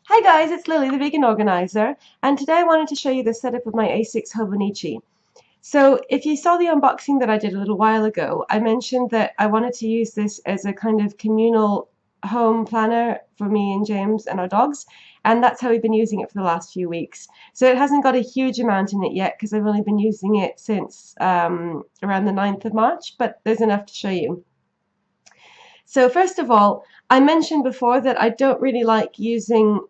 Hi guys, it's Lily, the vegan organizer, and today I wanted to show you the setup of my A6 Hobonichi. So if you saw the unboxing that I did a little while ago, I mentioned that I wanted to use this as a kind of communal home planner for me and James and our dogs, and that's how we've been using it for the last few weeks. So it hasn't got a huge amount in it yet because I've only been using it since around the 9th of March, but there's enough to show you. So first of all, I mentioned before that I don't really like using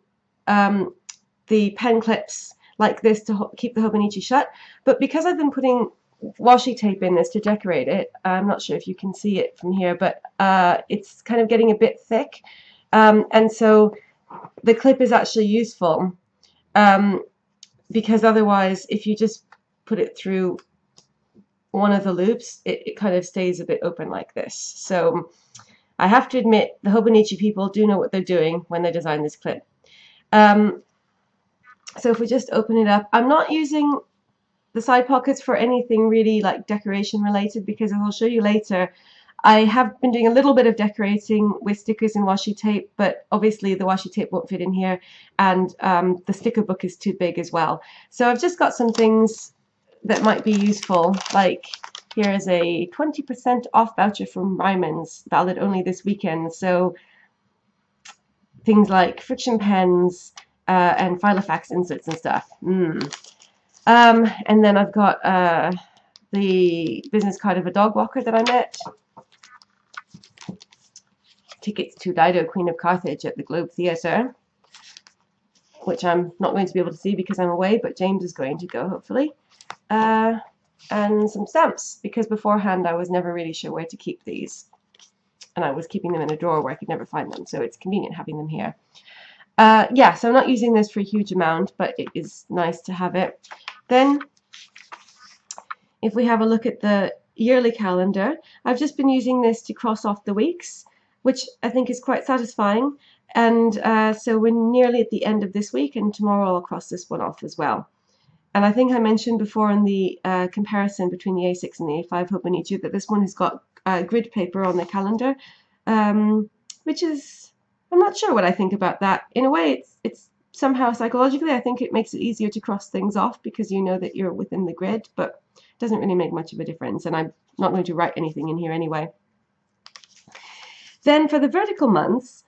the pen clips like this to keep the Hobonichi shut, but because I've been putting washi tape in this to decorate it, I'm not sure if you can see it from here, but it's kind of getting a bit thick, and so the clip is actually useful, because otherwise if you just put it through one of the loops, it kind of stays a bit open like this. So I have to admit the Hobonichi people do know what they're doing when they design this clip. So if we just open it up, I'm not using the side pockets for anything really like decoration related, because as I'll show you later, I have been doing a little bit of decorating with stickers and washi tape, but obviously the washi tape won't fit in here, and the sticker book is too big as well. So I've just got some things that might be useful, like here is a 20% off voucher from Ryman's, valid only this weekend. So things like friction pens, and Filofax inserts and stuff. And then I've got the business card of a dog walker that I met. Tickets to Dido, Queen of Carthage at the Globe Theatre, which I'm not going to be able to see because I'm away, but James is going to go, hopefully. And some stamps, because beforehand I was never really sure where to keep these. And I was keeping them in a drawer where I could never find them, so it's convenient having them here. Yeah, so I'm not using this for a huge amount, but it is nice to have it. Then, if we have a look at the yearly calendar, I've just been using this to cross off the weeks, which I think is quite satisfying. And so we're nearly at the end of this week, and tomorrow I'll cross this one off as well. And I think I mentioned before in the comparison between the A6 and the A5 Hobonichi that this one has got grid paper on the calendar, which is, I'm not sure what I think about that. In a way, it's somehow psychologically, I think it makes it easier to cross things off because you know that you're within the grid, but it doesn't really make much of a difference, and I'm not going to write anything in here anyway. Then for the vertical months,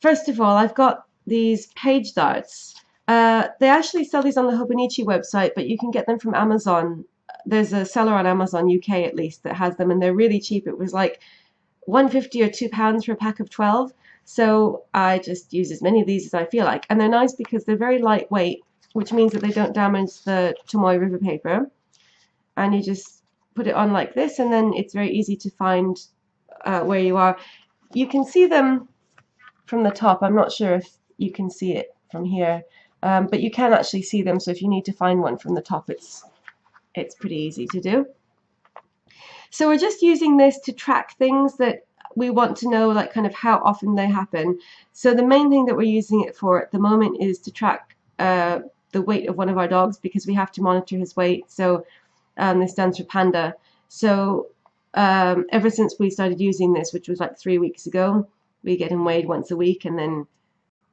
first of all, I've got these page darts. They actually sell these on the Hobonichi website, but you can get them from Amazon. There's a seller on Amazon UK at least that has them, and they're really cheap. It was like £1.50 or £2 for a pack of 12. So I just use as many of these as I feel like. And they're nice because they're very lightweight, which means that they don't damage the Tomoe River paper. And you just put it on like this, and then it's very easy to find where you are. You can see them from the top. I'm not sure if you can see it from here, but you can actually see them. So if you need to find one from the top, it's pretty easy to do. So we're just using this to track things that we want to know, like kind of how often they happen. So the main thing that we're using it for at the moment is to track the weight of one of our dogs, because we have to monitor his weight. So this stands for Panda. So ever since we started using this, which was like 3 weeks ago, we get him weighed once a week, and then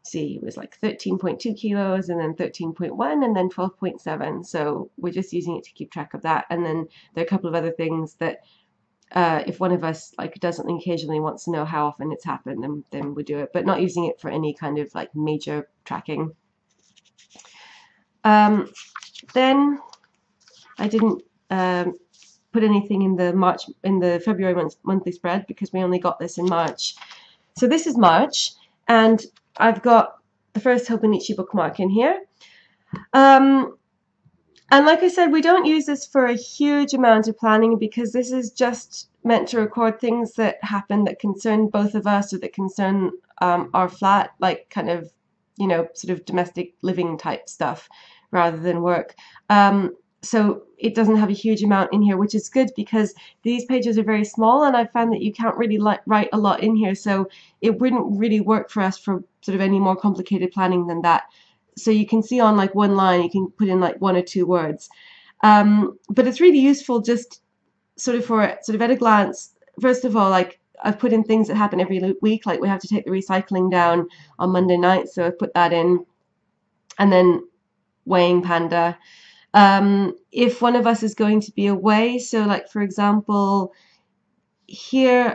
see, it was like 13.2 kilos, and then 13.1, and then 12.7. So we're just using it to keep track of that. And then there are a couple of other things that if one of us like does something occasionally, wants to know how often it's happened, then we do it, but not using it for any kind of like major tracking. Then I didn't put anything in the February monthly spread because we only got this in March. So this is March, and I've got the first Hobonichi bookmark in here. And like I said, we don't use this for a huge amount of planning because this is just meant to record things that happen that concern both of us, or that concern our flat, like kind of, you know, sort of domestic living type stuff rather than work. So it doesn't have a huge amount in here, which is good because these pages are very small, and I found that you can't really write a lot in here, so it wouldn't really work for us for sort of any more complicated planning than that. So you can see on like one line, you can put in like 1 or 2 words. But it's really useful just sort of for sort of at a glance. First of all, like I've put in things that happen every week, like we have to take the recycling down on Monday night, so I've put that in. and then weighing panda. If one of us is going to be away, so like for example, here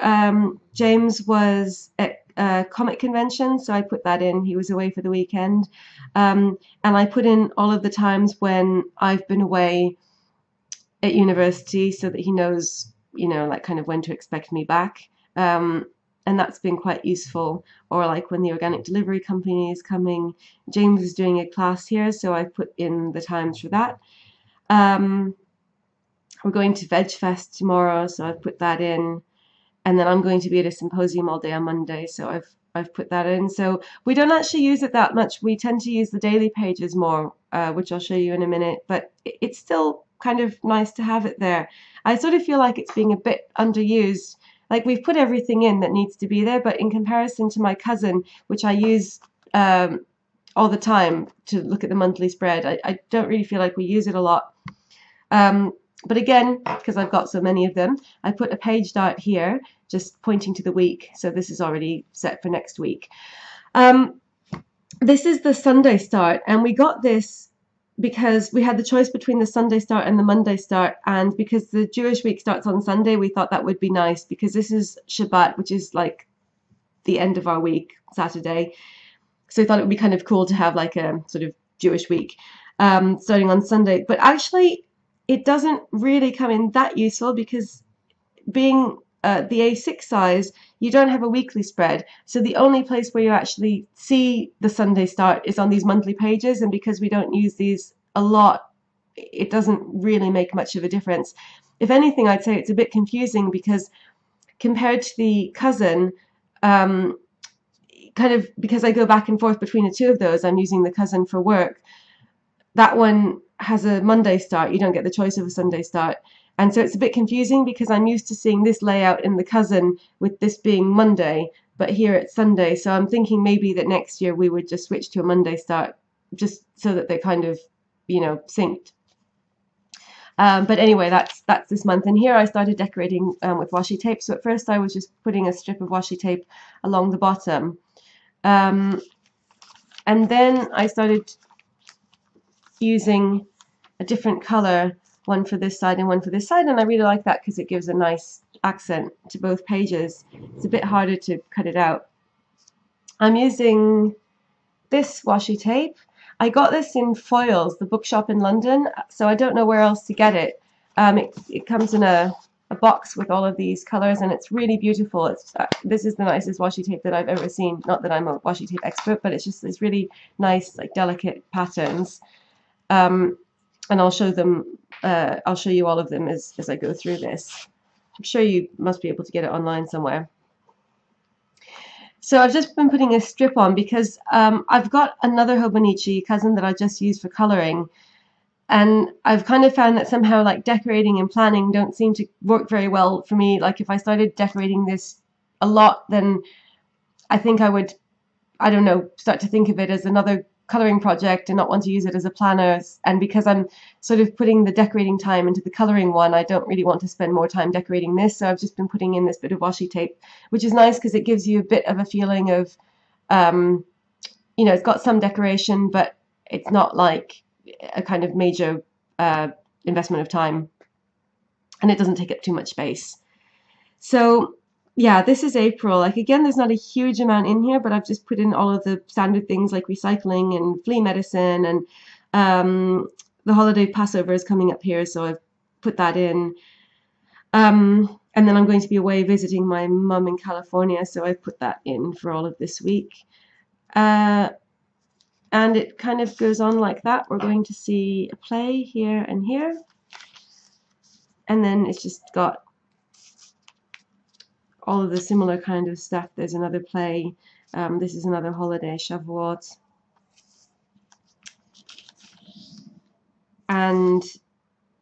James was at a comic convention, so I put that in. He was away for the weekend, and I put in all of the times when I've been away at university, so that he knows, you know, like kind of when to expect me back. And that's been quite useful. Or like when the organic delivery company is coming, James is doing a class here, so I put in the times for that. We're going to Veg Fest tomorrow, so I've put that in. And then I'm going to be at a symposium all day on Monday, so I've put that in. So we don't actually use it that much. We tend to use the daily pages more, which I'll show you in a minute. But it's still kind of nice to have it there. I sort of feel like it's being a bit underused. Like we've put everything in that needs to be there, but in comparison to my cousin, which I use all the time to look at the monthly spread, I don't really feel like we use it a lot. But again, because I've got so many of them, I put a page dart here, just pointing to the week. So this is already set for next week. This is the Sunday start, and we got this because we had the choice between the Sunday start and the Monday start, and because the Jewish week starts on Sunday, we thought that would be nice because this is Shabbat, which is like the end of our week, Saturday. So we thought it would be kind of cool to have like a sort of Jewish week starting on Sunday. But actually, it doesn't really come in that useful because being the A6 size, you don't have a weekly spread. So the only place where you actually see the Sunday start is on these monthly pages. And because we don't use these a lot, it doesn't really make much of a difference. If anything, I'd say it's a bit confusing because compared to the cousin, kind of because I go back and forth between the two of those, I'm using the cousin for work. That one has a Monday start. You don't get the choice of a Sunday start. And so it's a bit confusing because I'm used to seeing this layout in the cousin with this being Monday, but here it's Sunday. So I'm thinking maybe that next year we would just switch to a Monday start just so that they're kind of, you know, synced. But anyway, that's this month. And here I started decorating with washi tape. So at first I was just putting a strip of washi tape along the bottom. And then I started using a different color, one for this side and one for this side, and I really like that because it gives a nice accent to both pages. It's a bit harder to cut it out. I'm using this washi tape. I got this in Foyles, the bookshop in London, so I don't know where else to get it. It comes in a box with all of these colors, and it's really beautiful. This is the nicest washi tape that I've ever seen. Not that I'm a washi tape expert, but it's just these really nice, like delicate patterns. And I'll show them. I'll show you all of them as I go through this. I'm sure you must be able to get it online somewhere. So I've just been putting a strip on because I've got another Hobonichi cousin that I just use for coloring, and I've kind of found that somehow like decorating and planning don't seem to work very well for me. Like if I started decorating this a lot, then I think I would, I don't know, start to think of it as another coloring project and not want to use it as a planner. And because I'm sort of putting the decorating time into the coloring one, I don't really want to spend more time decorating this. So I've just been putting in this bit of washi tape, which is nice because it gives you a bit of a feeling of, you know, it's got some decoration, but it's not like a kind of major investment of time, and it doesn't take up too much space. So yeah, this is April. Like again, there's not a huge amount in here, but I've just put in all of the standard things like recycling and flea medicine, and the holiday Passover is coming up here, so I've put that in. And then I'm going to be away visiting my mum in California, so I've put that in for all of this week. And it kind of goes on like that. We're going to see a play here and here. And then it's just got all of the similar kind of stuff. There's another play. This is another holiday, Shavuot. And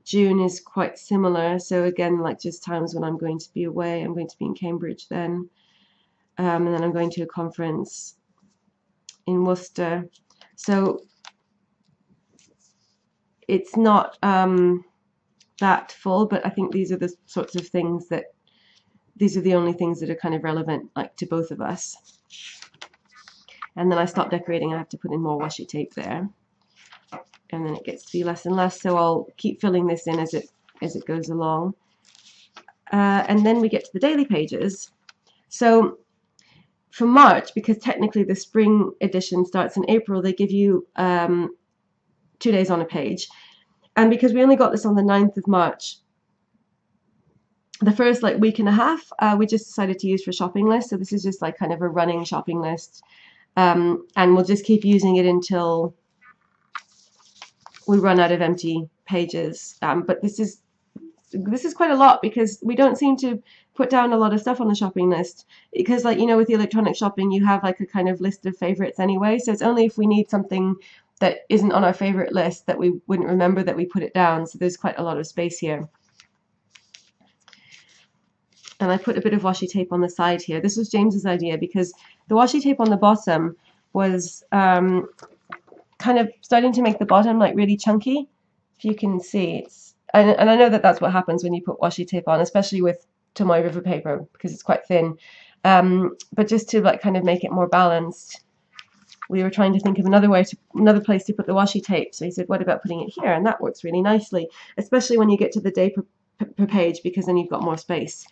June is quite similar. So again, like just times when I'm going to be away. I'm going to be in Cambridge then. And then I'm going to a conference in Worcester. So it's not that full, but I think these are the sorts of things that, these are the only things that are kind of relevant, like to both of us. And then I stop decorating, I have to put in more washi tape there. and then it gets to be less and less, so I'll keep filling this in as it goes along. And then we get to the daily pages. So for March, because technically the spring edition starts in April, they give you 2 days on a page. And because we only got this on the 9th of March, the first like week and a half, we just decided to use for shopping list. So this is just like kind of a running shopping list. And we'll just keep using it until we run out of empty pages. But this is quite a lot, because we don't seem to put down a lot of stuff on the shopping list, because, like, you know, with the electronic shopping you have like a kind of list of favorites anyway, so it's only if we need something that isn't on our favorite list that we wouldn't remember that we put it down. So there's quite a lot of space here. And I put a bit of washi tape on the side here. This was James's idea, because the washi tape on the bottom was kind of starting to make the bottom like really chunky. If you can see, it's and I know that that's what happens when you put washi tape on, especially with Tomoe River paper, because it's quite thin. But just to like kind of make it more balanced, we were trying to think of another place to put the washi tape. So he said, what about putting it here? And that works really nicely, especially when you get to the day per page, because then you've got more space.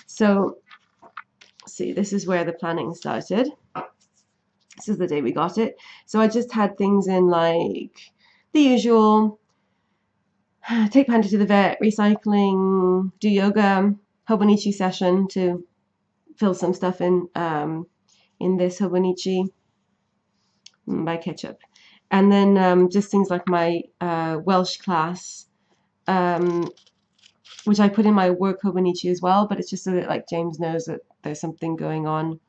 So see, this is where the planning started. This is the day we got it. So I just had things in like the usual: take Panda to the vet, recycling, do yoga, Hobonichi session to fill some stuff in this Hobonichi by Ketchup. And then just things like my Welsh class, which I put in my work Hobonichi as well, but it's just so that like James knows that there's something going on.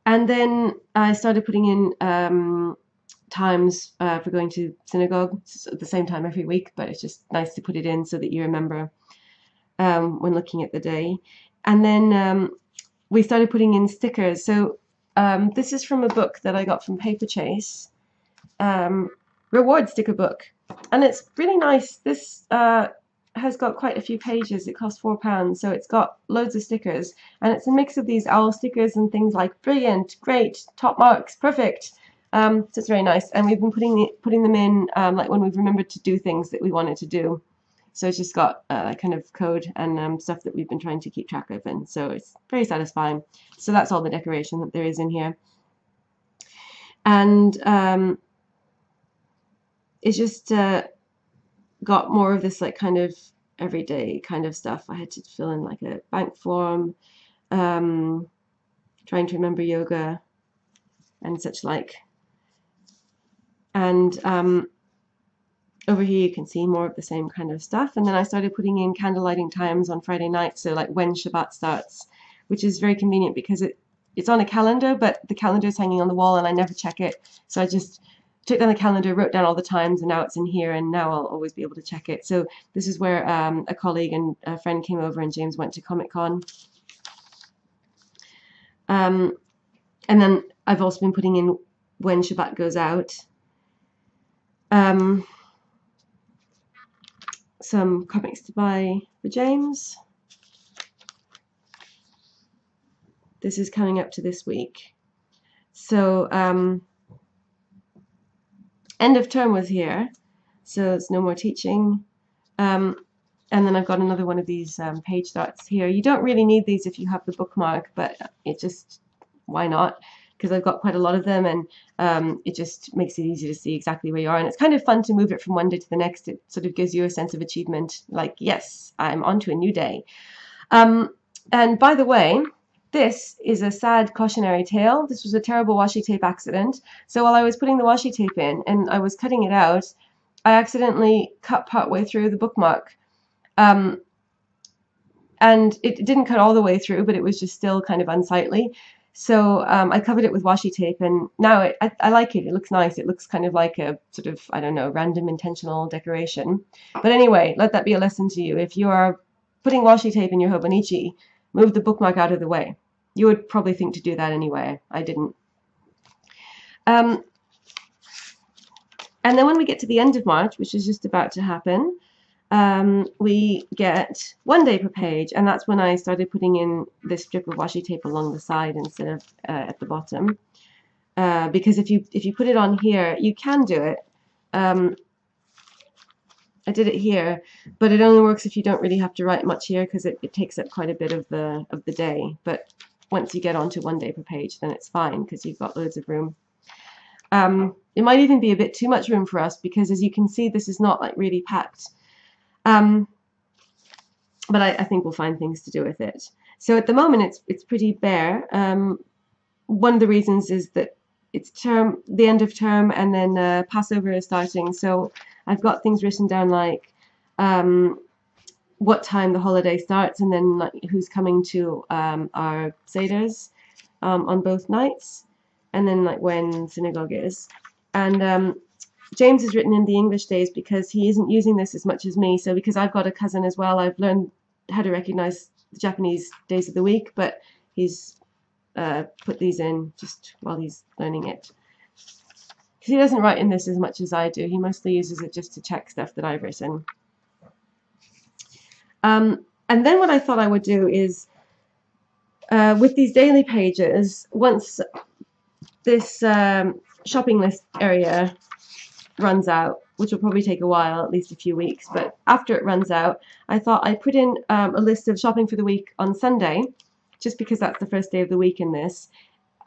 And then I started putting in times for going to synagogue. It's at the same time every week, but it's just nice to put it in so that you remember when looking at the day. And then we started putting in stickers. So this is from a book that I got from Paper Chase, reward sticker book, and it's really nice. This has got quite a few pages. It cost £4, so it's got loads of stickers, and it's a mix of these owl stickers and things like brilliant, great, top marks, perfect. So it's very nice, and we've been putting them in like when we've remembered to do things that we wanted to do. So it's just got kind of code and stuff that we've been trying to keep track of, and so it's very satisfying. So that's all the decoration that there is in here, and it's just got more of this like kind of everyday kind of stuff. I had to fill in like a bank form, trying to remember yoga and such like. And over here you can see more of the same kind of stuff. And then I started putting in candle lighting times on Friday night, so like when Shabbat starts, which is very convenient because it's on a calendar, but the calendar is hanging on the wall and I never check it. So I just took down the calendar, wrote down all the times, and now it's in here, and now I'll always be able to check it. So this is where a colleague and a friend came over, and James went to Comic-Con. And then I've also been putting in when Shabbat goes out. Some comics to buy for James. This is coming up to this week. So end of term was here, so it's no more teaching. And then I've got another one of these page starts here. You don't really need these if you have the bookmark, but it just, why not? Because I've got quite a lot of them, and it just makes it easy to see exactly where you are. And it's kind of fun to move it from one day to the next. It sort of gives you a sense of achievement, like, yes, I'm on to a new day. And by the way, this is a sad cautionary tale. This was a terrible washi tape accident. So while I was putting the washi tape in and I was cutting it out, I accidentally cut partway through the bookmark. And it didn't cut all the way through, but it was just still kind of unsightly. So I covered it with washi tape, and now I like it. It looks nice. It looks kind of like a sort of, I don't know, random intentional decoration. But anyway, let that be a lesson to you. If you are putting washi tape in your Hobonichi, move the bookmark out of the way. You would probably think to do that anyway. I didn't. And then when we get to the end of March, which is just about to happen, we get 1 day per page, and that's when I started putting in this strip of washi tape along the side instead of at the bottom. because if you put it on here, you can do it. I did it here, but it only works if you don't really have to write much here, because it takes up quite a bit of the day. But once you get onto 1 day per page, then it's fine because you've got loads of room. It might even be a bit too much room for us, because as you can see, this is not like really packed. But I think we'll find things to do with it. So at the moment, it's pretty bare. One of the reasons is that it's the end of term, and then Passover is starting. So I've got things written down like what time the holiday starts, and then like who's coming to our seders on both nights, and then like when synagogue is. And James has written in the English days because he isn't using this as much as me. So because I've got a cousin as well, I've learned how to recognize the Japanese days of the week, but he's put these in just while he's learning it. Because he doesn't write in this as much as I do. He mostly uses it just to check stuff that I've written. And then what I thought I would do is, with these daily pages, once this shopping list area runs out, which will probably take a while, at least a few weeks, but after it runs out, I thought I'd put in a list of shopping for the week on Sunday, just because that's the first day of the week in this.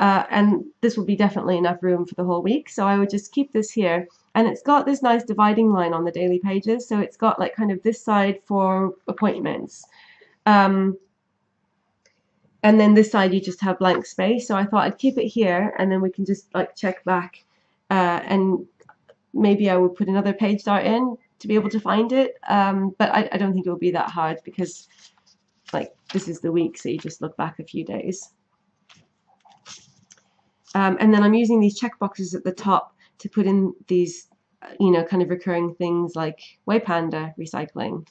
And this will be definitely enough room for the whole week, so I would just keep this here. And it's got this nice dividing line on the daily pages, so it's got like kind of this side for appointments. And then this side you just have blank space, so I thought I'd keep it here, and then we can just like check back, and maybe I would put another page start in to be able to find it, but I don't think it will be that hard, because like this is the week, so you just look back a few days. And then I'm using these check boxes at the top to put in these, you know, kind of recurring things like Way Panda recycling.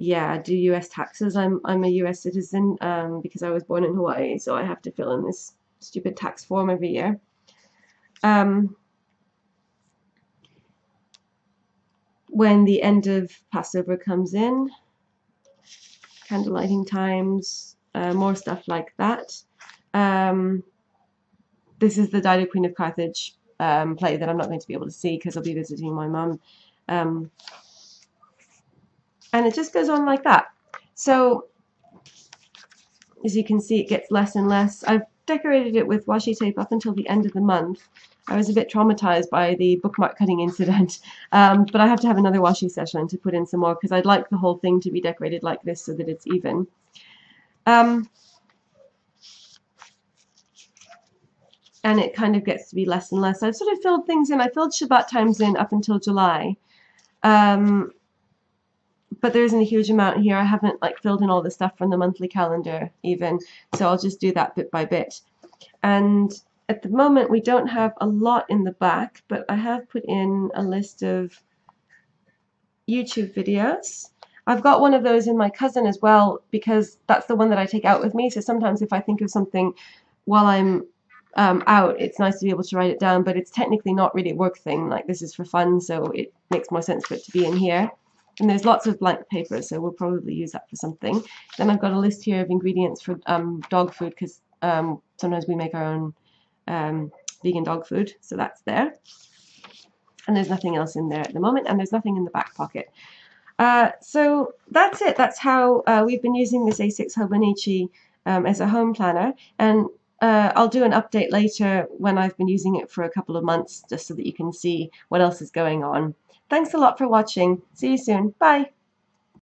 Yeah, do US taxes. I'm a US citizen because I was born in Hawaii, so I have to fill in this stupid tax form every year. When the end of Passover comes in, candle lighting times, more stuff like that. This is the Dido Queen of Carthage play that I'm not going to be able to see because I'll be visiting my mum. And it just goes on like that. So as you can see, it gets less and less. I've decorated it with washi tape up until the end of the month. I was a bit traumatized by the bookmark cutting incident, but I have to have another washi session to put in some more, because I'd like the whole thing to be decorated like this so that it's even. And it kind of gets to be less and less. I've sort of filled things in. I filled Shabbat times in up until July. But there isn't a huge amount here. I haven't like filled in all the stuff from the monthly calendar even, so I'll just do that bit by bit. And at the moment we don't have a lot in the back, but I have put in a list of YouTube videos. I've got one of those in my cousin as well, because that's the one that I take out with me. So sometimes if I think of something while I'm out, it's nice to be able to write it down, but it's technically not really a work thing. Like, this is for fun, so it makes more sense for it to be in here. And there's lots of blank paper, so we'll probably use that for something. Then I've got a list here of ingredients for dog food, because sometimes we make our own vegan dog food, so that's there. And there's nothing else in there at the moment, and there's nothing in the back pocket. So that's it. That's how we've been using this A6 Hobonichi as a home planner. And I'll do an update later when I've been using it for a couple of months, just so that you can see what else is going on. Thanks a lot for watching. See you soon. Bye.